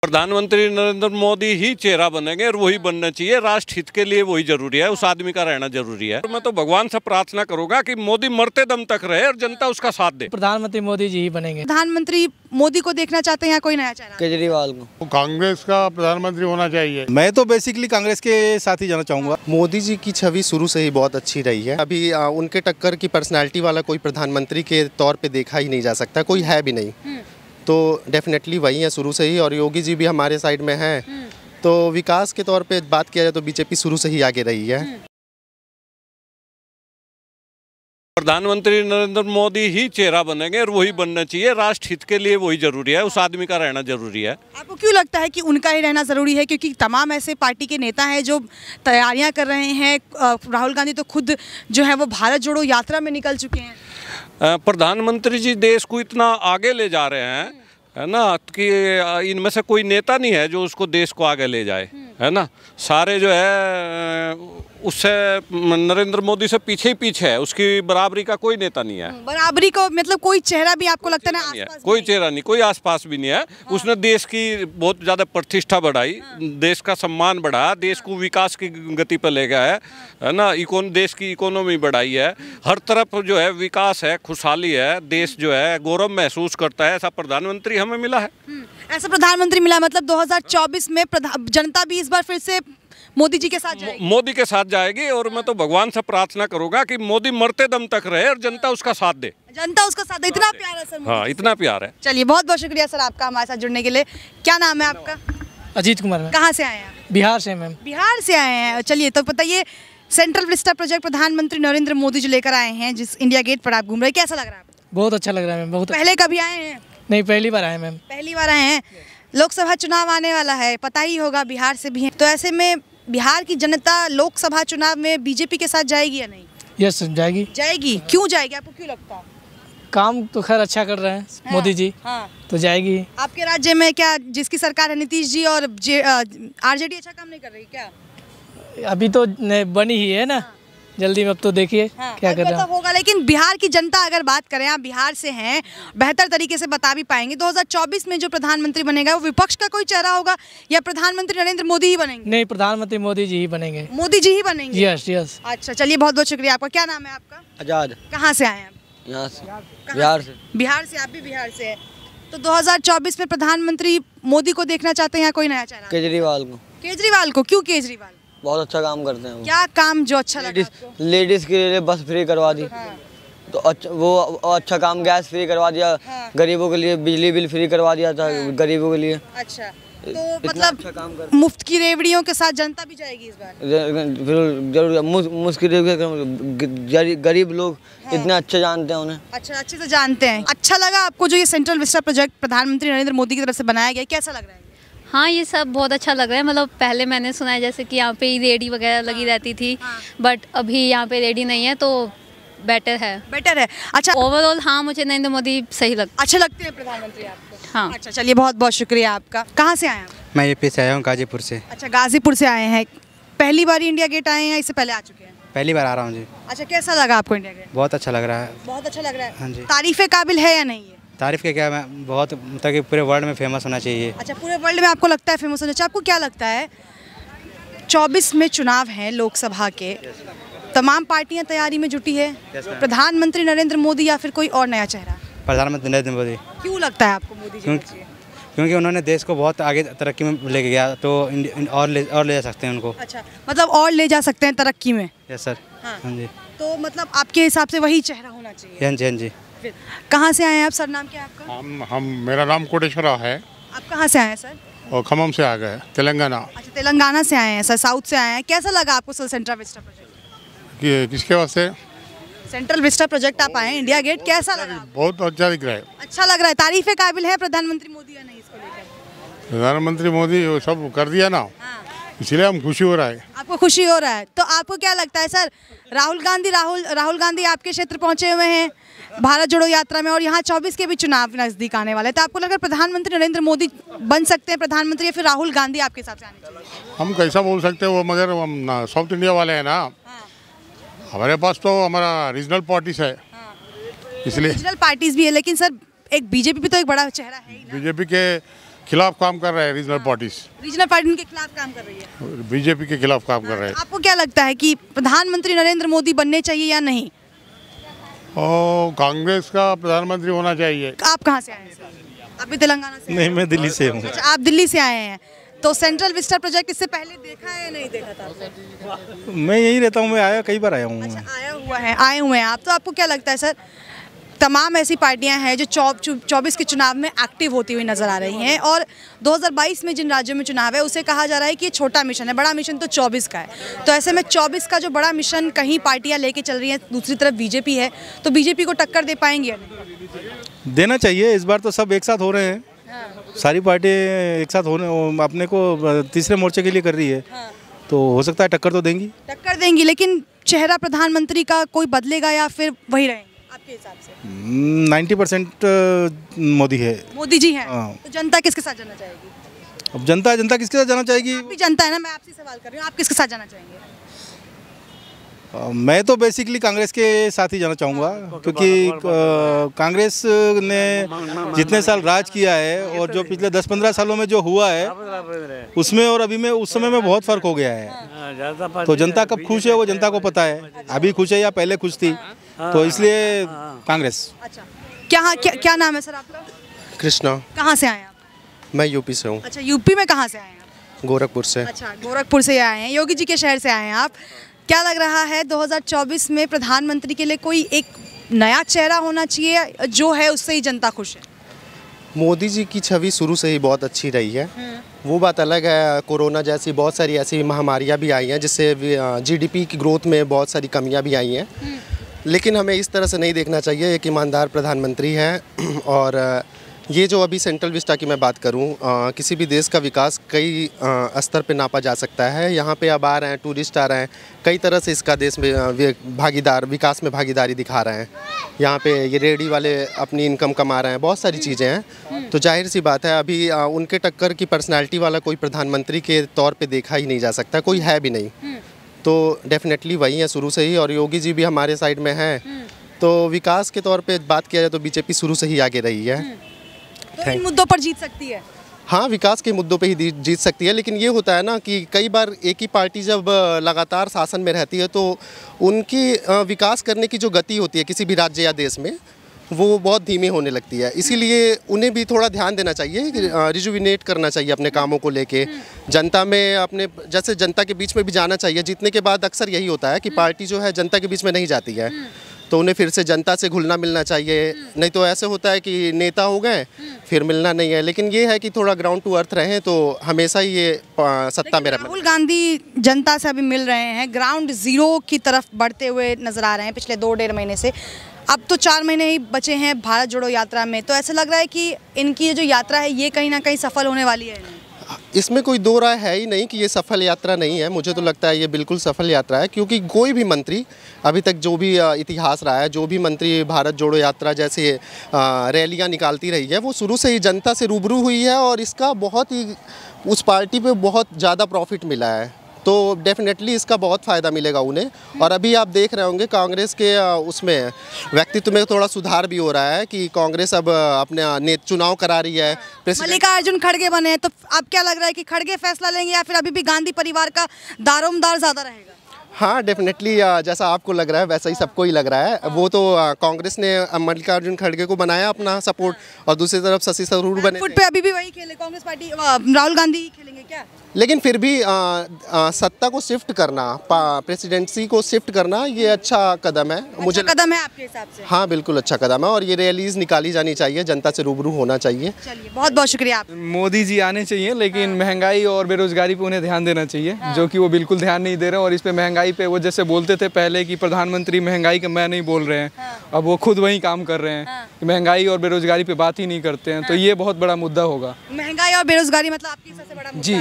प्रधानमंत्री नरेंद्र मोदी ही चेहरा बनेंगे और वही बनना चाहिए। राष्ट्र हित के लिए वही जरूरी है, उस आदमी का रहना जरूरी है। मैं तो भगवान से प्रार्थना करूंगा कि मोदी मरते दम तक रहे और जनता उसका साथ दे। प्रधानमंत्री मोदी जी ही बनेंगे। प्रधानमंत्री मोदी को देखना चाहते हैं या कोई नया चेहरा? केजरीवाल को। कांग्रेस का प्रधानमंत्री होना चाहिए। मैं तो बेसिकली कांग्रेस के साथ ही जाना चाहूँगा। मोदी जी की छवि शुरू से ही बहुत अच्छी रही है। अभी उनके टक्कर की पर्सनालिटी वाला कोई प्रधानमंत्री के तौर पे देखा ही नहीं जा सकता, कोई है भी नहीं। तो डेफिनेटली वही है शुरू से ही, और योगी जी भी हमारे साइड में हैं। तो विकास के तौर पे बात किया जाए तो बीजेपी शुरू से ही आगे रही है। प्रधानमंत्री नरेंद्र मोदी ही चेहरा बनेंगे और वही बनना चाहिए। राष्ट्र हित के लिए वही जरूरी है, उस आदमी का रहना जरूरी है। आपको क्यों लगता है कि उनका ही रहना जरूरी है? क्योंकि तमाम ऐसे पार्टी के नेता हैं जो तैयारियां कर रहे हैं। राहुल गांधी तो खुद जो है वो भारत जोड़ो यात्रा में निकल चुके हैं। प्रधानमंत्री जी देश को इतना आगे ले जा रहे हैं, है ना, कि इनमें से कोई नेता नहीं है जो उसको देश को आगे ले जाए, है ना। सारे जो है उससे नरेंद्र मोदी से पीछे ही पीछे है, उसकी बराबरी का कोई नेता नहीं है। बराबरी को मतलब कोई चेहरा भी आपको लगता है ना आसपास? कोई चेहरा नहीं, कोई आसपास भी नहीं है। उसने देश की बहुत ज़्यादा प्रतिष्ठा बढ़ाई, देश का सम्मान बढ़ाया, देश को विकास की गति पर ले गया है ना। देश की इकोनॉमी बढ़ाई है, हर तरफ जो है विकास है, खुशहाली है, देश जो है गौरव महसूस करता है। ऐसा प्रधानमंत्री हमें मिला है। ऐसा प्रधानमंत्री मिला, मतलब 2024 में जनता भी इस बार फिर से मोदी जी के साथ जाएगी? मोदी के साथ जाएगी, और मैं तो भगवान से प्रार्थना करूंगा कि मोदी मरते दम तक रहे और जनता उसका साथ दे। जनता उसका साथ दे, इतना प्यार है सर। हाँ, इतना प्यार है। चलिए, बहुत बहुत शुक्रिया सर आपका हमारे साथ जुड़ने के लिए। क्या नाम है आपका? अजीत कुमार। कहाँ से आए हैं? बिहार से मैम। बिहार से आए हैं। चलिए, तो बताइए, सेंट्रल विस्टा प्रोजेक्ट प्रधानमंत्री नरेंद्र मोदी जो लेकर आए हैं, जिस इंडिया गेट पर आप घूम रहे हैं, कैसा लग रहा है आपको? बहुत अच्छा लग रहा है मैम। बहुत पहले कभी आए हैं? नहीं, पहली बार आए मैम। पहली बार आए हैं। लोकसभा चुनाव आने वाला है, पता ही होगा, बिहार से भी हैं। तो ऐसे में बिहार की जनता लोकसभा चुनाव में बीजेपी के साथ जाएगी या नहीं? यस, जाएगी। जाएगी। क्यों जाएगी, आपको क्यों लगता है? काम तो खैर अच्छा कर रहे हैं मोदी जी। हाँ। तो जाएगी। आपके राज्य में क्या जिसकी सरकार है, नीतीश जी और आरजेडी अच्छा काम नहीं कर रही क्या? अभी तो बनी ही है ना। जल्दी में अब तो देखिए क्या कर रहा होगा। लेकिन बिहार की जनता, अगर बात करें, आप बिहार से हैं, बेहतर तरीके से बता भी पाएंगे, 2024 में जो प्रधानमंत्री बनेगा वो विपक्ष का कोई चेहरा होगा या प्रधानमंत्री नरेंद्र मोदी ही बनेंगे? नहीं, प्रधानमंत्री मोदी जी ही बनेंगे। मोदी जी ही बनेंगे? Yes yes. अच्छा, चलिए, बहुत बहुत शुक्रिया आपका। क्या नाम है आपका? आजाद। कहाँ से आए हैं? यहाँ से, बिहार से। बिहार से? आप भी बिहार से हैं। तो 2024 में प्रधानमंत्री मोदी को देखना चाहते हैं या कोई नया चेहरा? केजरीवाल को। केजरीवाल को? क्यों केजरीवाल? बहुत अच्छा काम करते हैं वो। क्या काम जो अच्छा लगा आपको? लेडीज के लिए बस फ्री करवा दी। तो अच्छा, वो अच्छा काम, गैस फ्री करवा दिया। गरीबों के लिए बिजली बिल फ्री करवा दिया था गरीबों के लिए। अच्छा, तो मतलब अच्छा मुफ्त की रेवड़ियों के साथ जनता भी जाएगी इस बार? जरूर। मुश्किल गरीब लोग इतने अच्छे जानते हैं उन्हें। अच्छा, अच्छे से जानते हैं। अच्छा लगा आपको जो ये सेंट्रल विस्टा प्रोजेक्ट प्रधानमंत्री नरेंद्र मोदी की तरफ से बनाया गया, कैसा लग रहा है? हाँ, ये सब बहुत अच्छा लग रहा है। मतलब पहले मैंने सुना है जैसे कि यहाँ पे ही रेडी वगैरह लगी रहती थी, बट अभी यहाँ पे रेडी नहीं है, तो बेटर है। बेटर है। अच्छा, ओवरऑल हाँ, मुझे नरेंद्र मोदी सही अच्छे लगते हैं प्रधानमंत्री आपको? हाँ। अच्छा, चलिए, बहुत बहुत शुक्रिया आपका। कहाँ से आए हैं? मैं यूपी से आया हूँ, गाजीपुर से। अच्छा, गाजीपुर से आए हैं। पहली बार इंडिया गेट आए हैं, इससे पहले आ चुके हैं? पहली बार आ रहा हूँ जी। अच्छा, कैसा लगा आपको इंडिया गेट? बहुत अच्छा लग रहा है। बहुत अच्छा लग रहा है। हाँ जी। तारीफे काबिल है या नहीं है? तारीफ के क्या, मैं बहुत मतलब कि पूरे वर्ल्ड में फेमस होना चाहिए। अच्छा, पूरे वर्ल्ड में आपको लगता है फेमस होना चाहिए। आपको क्या लगता है, 24 में चुनाव हैं लोकसभा के, तमाम पार्टियां तैयारी में जुटी है, प्रधानमंत्री नरेंद्र मोदी या फिर कोई और नया चेहरा? प्रधानमंत्री नरेंद्र मोदी। क्यों लगता है आपको मोदी जी? क्योंकि उन्होंने देश को बहुत आगे तरक्की में लेके गया, तो और ले जा सकते हैं उनको। अच्छा, मतलब और ले जा सकते हैं तरक्की में? Yes sir. हाँ जी। तो मतलब आपके हिसाब से वही चेहरा होना चाहिए? हाँ जी, हाँ जी। कहाँ से आए हैं आप सर? नाम क्या है आपका? मेरा नाम कोटेश्वरा है। आप कहाँ से आए हैं सर? और खम्मम से आ गए, तेलंगाना। अच्छा, तेलंगाना से आए हैं सर, साउथ से आए हैं। कैसा लगा आपको सर सेंट्रल विस्टा प्रोजेक्ट? किसके वास्ते? सेंट्रल विस्टा प्रोजेक्ट आप आए हैं, इंडिया गेट, कैसा लगा? बहुत अच्छा दिख रहा है। अच्छा लग रहा है। तारीफे काबिल है प्रधानमंत्री मोदी या नहीं इसको लेकर? प्रधानमंत्री मोदी सब कर दिया ना, इसलिए हम खुशी हो रहा है। आपको खुशी हो रहा है? तो आपको क्या लगता है सर, राहुल गांधी आपके क्षेत्र पहुंचे हुए हैं भारत जोड़ो यात्रा में, और यहाँ 24 के भी चुनाव नजदीक आने वाले हैं, तो आपको लग रहा है प्रधानमंत्री नरेंद्र मोदी बन सकते हैं प्रधानमंत्री, या फिर राहुल गांधी आपके हिसाब से आने चाहिए? हम कैसा बोल सकते हैं वो, मगर हम साउथ इंडिया वाले हैं ना। हमारे पास तो हमारा रीजनल पार्टीज है, इसलिए। रीजनल पार्टीज भी है, लेकिन सर एक बीजेपी भी तो एक बड़ा चेहरा है। बीजेपी के खिलाफ काम कर रहे हैं रीजनल पार्टीज। रीजनल पार्टी के खिलाफ काम कर रही है, बीजेपी के खिलाफ काम कर रहे हैं। आपको क्या लगता है कि प्रधानमंत्री नरेंद्र मोदी बनने चाहिए या नहीं? और कांग्रेस का प्रधानमंत्री होना चाहिए। आप कहाँ से आए हैं सर? आप भी तेलंगाना से? नहीं, मैं दिल्ली से हूँ। अच्छा, आप दिल्ली से आए हैं, तो सेंट्रल विस्टा प्रोजेक्ट इससे पहले देखा है या नहीं देखा था आपने? मैं यहीं रहता हूँ, मैं आया कई बार आया हूँ। अच्छा, आए हुए हैं आप। तो आपको क्या लगता है सर, तमाम ऐसी पार्टियां हैं जो 24 के चुनाव में एक्टिव होती हुई नजर आ रही हैं, और 2022 में जिन राज्यों में चुनाव है उसे कहा जा रहा है कि ये छोटा मिशन है, बड़ा मिशन तो 24 का है। तो ऐसे में 24 का जो बड़ा मिशन कहीं पार्टियां लेके चल रही हैं, दूसरी तरफ बीजेपी है, तो बीजेपी को टक्कर दे पाएंगे या नहीं? देना चाहिए। इस बार तो सब एक साथ हो रहे हैं। सारी पार्टी एक साथ होने अपने को तीसरे मोर्चे के लिए कर रही है। तो हो सकता है टक्कर तो देंगी। टक्कर देंगी, लेकिन चेहरा प्रधानमंत्री का कोई बदलेगा या फिर वही रहेंगे आपके हिसाब से? 90% मोदी है। मोदी जी हैं। तो जनता किसके साथ जाना चाहेगी? अब जनता किसके साथ जाना चाहेगी? आप भी जनता है ना, मैं आपसे सवाल कर रही हूँ, आप किसके साथ जाना चाहेंगे? मैं तो बेसिकली कांग्रेस के साथ ही जाना चाहूँगा, क्योंकि कांग्रेस ने जितने साल राज किया है और जो पिछले 10-15 सालों में जो हुआ है उसमें और अभी में उस समय में बहुत फ़र्क हो गया है। तो जनता कब खुश है वो जनता को पता है, अभी खुश है या पहले खुश थी, तो इसलिए कांग्रेस। अच्छा, क्या नाम है सर आपका? कृष्णा। कहाँ से आए आप? मैं यूपी से हूँ। अच्छा, यूपी में कहाँ से आए हैं? गोरखपुर से। अच्छा, गोरखपुर से आए हैं, योगी जी के शहर से आए हैं आप। क्या लग रहा है 2024 में प्रधानमंत्री के लिए कोई एक नया चेहरा होना चाहिए, जो है उससे ही जनता खुश है? मोदी जी की छवि शुरू से ही बहुत अच्छी रही है। वो बात अलग है, कोरोना जैसी बहुत सारी ऐसी महामारियां भी आई हैं जिससे जीडीपी की ग्रोथ में बहुत सारी कमियां भी आई हैं, लेकिन हमें इस तरह से नहीं देखना चाहिए। एक ईमानदार प्रधानमंत्री है, और ये जो अभी सेंट्रल विस्टा की मैं बात करूं, किसी भी देश का विकास कई स्तर पे नापा जा सकता है। यहाँ पे अब आ रहे हैं, टूरिस्ट आ रहे हैं, कई तरह से इसका देश में विकास में भागीदारी दिखा रहे हैं। यहाँ पे ये रेहड़ी वाले अपनी इनकम कमा रहे हैं, बहुत सारी चीज़ें हैं। तो जाहिर सी बात है, अभी उनके टक्कर की पर्सनैलिटी वाला कोई प्रधानमंत्री के तौर पर देखा ही नहीं जा सकता, कोई है भी नहीं। तो डेफिनेटली वही है शुरू से ही, और योगी जी भी हमारे साइड में हैं। तो विकास के तौर पे बात किया जाए तो बीजेपी शुरू से ही आगे रही है। तो इन मुद्दों पर जीत सकती है? हाँ, विकास के मुद्दों पे ही जीत सकती है, लेकिन ये होता है ना कि कई बार एक ही पार्टी जब लगातार शासन में रहती है तो उनकी विकास करने की जो गति होती है किसी भी राज्य या देश में, वो बहुत धीमी होने लगती है। इसीलिए उन्हें भी थोड़ा ध्यान देना चाहिए, रिजुविनेट करना चाहिए अपने कामों को लेके, जनता में अपने जैसे जनता के बीच में भी जाना चाहिए। जीतने के बाद अक्सर यही होता है कि पार्टी जो है जनता के बीच में नहीं जाती है, तो उन्हें फिर से जनता से घुलना मिलना चाहिए। नहीं तो ऐसे होता है कि नेता हो गए फिर मिलना नहीं है। लेकिन ये है कि थोड़ा ग्राउंड टू अर्थ रहें तो हमेशा ही ये सत्ता में रहें। राहुल गांधी जनता से अभी मिल रहे हैं, ग्राउंड जीरो की तरफ बढ़ते हुए नजर आ रहे हैं पिछले 2-1.5 महीने से। अब तो 4 महीने ही बचे हैं भारत जोड़ो यात्रा में, तो ऐसा लग रहा है कि इनकी जो यात्रा है ये कहीं ना कहीं सफल होने वाली है। इसमें कोई दो राय है ही नहीं कि ये सफल यात्रा नहीं है। मुझे तो लगता है ये बिल्कुल सफल यात्रा है, क्योंकि कोई भी मंत्री अभी तक जो भी इतिहास रहा है, जो भी मंत्री भारत जोड़ो यात्रा जैसे रैलियां निकालती रही है, वो शुरू से ही जनता से रूबरू हुई है, और इसका बहुत ही उस पार्टी पे बहुत ज़्यादा प्रॉफिट मिला है। तो डेफिनेटली इसका बहुत फ़ायदा मिलेगा उन्हें। और अभी आप देख रहे होंगे कांग्रेस के उसमें व्यक्तित्व में थोड़ा सुधार भी हो रहा है कि कांग्रेस अब अपने चुनाव करा रही है। मल्लिकार्जुन खड़गे बने हैं, तो अब क्या लग रहा है कि खड़गे फैसला लेंगे या फिर अभी भी गांधी परिवार का दारोमदार ज़्यादा रहेगा? हाँ, डेफिनेटली जैसा आपको लग रहा है वैसा ही सबको ही लग रहा है। वो तो कांग्रेस ने मल्लिकार्जुन खड़गे को बनाया अपना सपोर्ट, और दूसरी तरफ शशि थरूर बने फुट पे अभी भी वही खेले कांग्रेस पार्टी, राहुल गांधी खेलेंगे क्या? लेकिन फिर भी सत्ता को शिफ्ट करना, प्रेसिडेंसी को शिफ्ट करना, ये अच्छा कदम है। मुझे कदम है आपके हिसाब से? हाँ, बिल्कुल अच्छा कदम है, और ये रैलीज निकाली जानी चाहिए, जनता से रूबरू होना चाहिए। चलिए, बहुत बहुत शुक्रिया। मोदी जी आने चाहिए, लेकिन महंगाई और बेरोजगारी पे उन्हें ध्यान देना चाहिए, जो कि वो बिल्कुल ध्यान नहीं दे रहे हैं। और इस पे महंगाई पे वो जैसे बोलते थे पहले कि प्रधानमंत्री महंगाई का मैं नहीं बोल रहे हैं, अब वो खुद वही काम कर रहे हैं कि महंगाई और बेरोजगारी पे बात ही नहीं करते हैं। तो ये बहुत बड़ा मुद्दा होगा। महंगाई और बेरोजगारी मतलब आपकी सबसे बड़ा मुद्दा? जी।